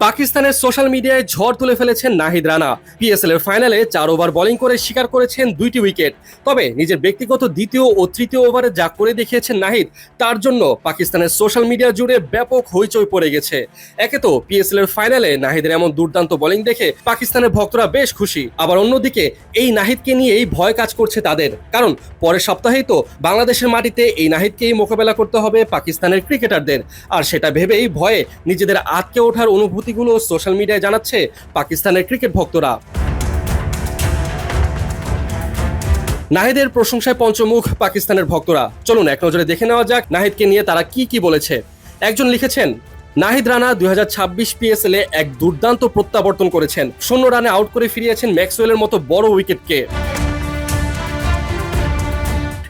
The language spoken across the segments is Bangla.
পাকিস্তানের সোশ্যাল মিডিয়ায় ঝড় তুলে ফেলেছেন নাহিদ রানা। পিএসএল এর ফাইনালে 4 ওভার বোলিং করে শিকার করেছেন 2টি উইকেট। তবে নিজের ব্যক্তিগত দ্বিতীয় ও তৃতীয় ওভারে যা করে দেখিয়েছেন নাহিদ, তার জন্য পাকিস্তানের সোশ্যাল মিডিয়া জুড়ে ব্যাপক হইচই পড়ে গেছে। একে তো পিএসএল এর ফাইনালে নাহিদের এমন দুর্দান্ত বোলিং দেখে পাকিস্তানের ভক্তরা বেশ খুশি, আবার অন্যদিকে এই নাহিদকে নিয়েই ভয় কাজ করছে তাদের। কারণ পরের সপ্তাহেই তো বাংলাদেশের মাটিতে এই নাহিদকেই মোকাবেলা করতে হবে পাকিস্তানের ক্রিকেটারদের, আর সেটা ভেবেই ভয়ে নিজেদের আটকে ওঠার অনুভূতিগুলো সোশ্যাল মিডিয়ায় জানাচ্ছে পাকিস্তানের ক্রিকেট ভক্তরা। নাহিদের প্রশংসায় পঞ্চমুখ পাকিস্তানের ভক্তরা। চলুন এক নজরে দেখে নেওয়া যাক নাহিদকে নিয়ে তারা কি বলেছে। একজন লিখেছেন, নাহিদ রানা 2026 পিএসএল এ এক দুর্দান্ত প্রত্যাবর্তন করেছেন। 0 রানে আউট করে ফিরিয়েছেন ম্যাক্সওয়েলের মতো বড় উইকেটকে।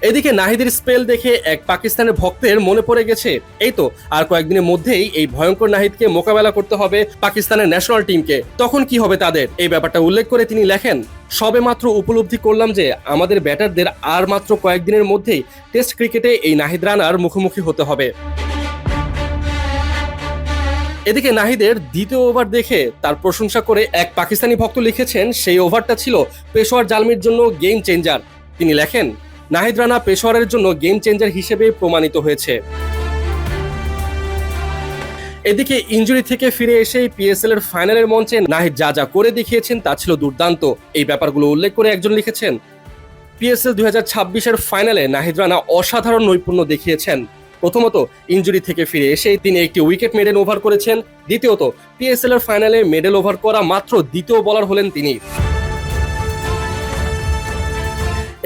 এদিকে নাহিদের স্পেল দেখে এক পাকিস্তানের ভক্তের মনে পড়ে গেছে, এই তো আর কয়েকদিনের মধ্যেই এই ভয়ঙ্কর নাহিদকে মোকাবেলা করতে হবে পাকিস্তানের ন্যাশনাল টিমকে, তখন কি হবে তাদের। এই ব্যাপারটা উল্লেখ করে তিনি লেখেন, সবে মাত্র উপলব্ধি করলাম যে আমাদের ব্যাটারদের আর মাত্র কয়েকদিনের মধ্যেই টেস্ট ক্রিকেটে এই নাহিদ রানার মুখোমুখি হতে হবে। এদিকে নাহিদের দ্বিতীয় ওভার দেখে তার প্রশংসা করে এক পাকিস্তানি ভক্ত লিখেছেন, সেই ওভারটা ছিল পেশোয়ার জালমির জন্য গেম চেঞ্জার। তিনি লেখেন, নাহিদ রানা পেশোয়ারের জন্য গেম চেঞ্জার হিসেবে প্রমাণিত হয়েছে। এদিকে ইনজুরি থেকে ফিরে এসে পিএসএল এর ফাইনালের মঞ্চে নাহিদ যা করে দেখিয়েছেন তা ছিল দুর্দান্ত। এই ব্যাপারগুলো উল্লেখ করে একজন লিখেছেন, পিএসএল 2026 এর ফাইনালে নাহিদ রানা অসাধারণ নৈপুণ্য দেখিয়েছেন। প্রথমত, ইনজুরি থেকে ফিরে এসে তিনি একটি উইকেট মেডেন ওভার করেছেন। দ্বিতীয়ত, পিএসএল এর ফাইনালে মেডেল ওভার করা মাত্র দ্বিতীয় বোলার হলেন তিনি।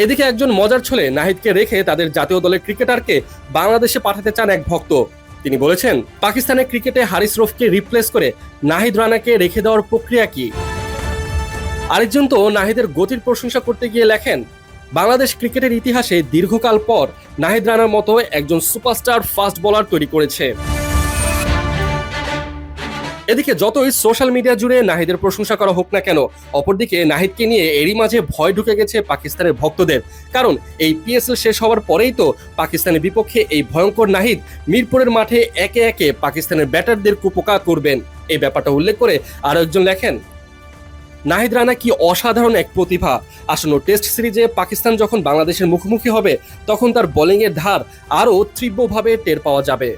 এদিকে একজন মজার ছলে নাহিদকে রেখে তাদের জাতীয় দলের ক্রিকেটারকে বাংলাদেশে পাঠাতে চান এক ভক্ত। তিনি বলেছেন, পাকিস্তানের ক্রিকেটে হারিস রফকে রিপ্লেস করে নাহিদ রানাকে রেখে দেওয়ার প্রক্রিয়া কি। আরেকজন তো নাহিদের গতির প্রশংসা করতে গিয়ে লেখেন, বাংলাদেশ ক্রিকেটের ইতিহাসে দীর্ঘকাল পর নাহিদ রানার মতো একজন সুপারস্টার ফাস্ট বোলার তৈরি করেছে। এদিকে যতই সোশ্যাল মিডিয়া জুড়ে নাহিদের প্রশংসা করা হোক না কেন, অপরদিকে নাহিদকে নিয়ে এরই মাঝে ভয় ঢুকে গেছে পাকিস্তানের ভক্তদের। কারণ এই পিএসএল শেষ হওয়ার পরেই তো পাকিস্তানের বিপক্ষে এই ভয়ঙ্কর নাহিদ মিরপুরের মাঠে একে একে পাকিস্তানের ব্যাটারদের কুপোকা করবেন। এই ব্যাপারটা উল্লেখ করে আরো একজন লেখেন, নাহিদ রানা কি অসাধারণ এক প্রতিভা। আসন্ন টেস্ট সিরিজে পাকিস্তান যখন বাংলাদেশের মুখোমুখি হবে, তখন তার বোলিংয়ের ধার আরও তীব্রভাবে টের পাওয়া যাবে।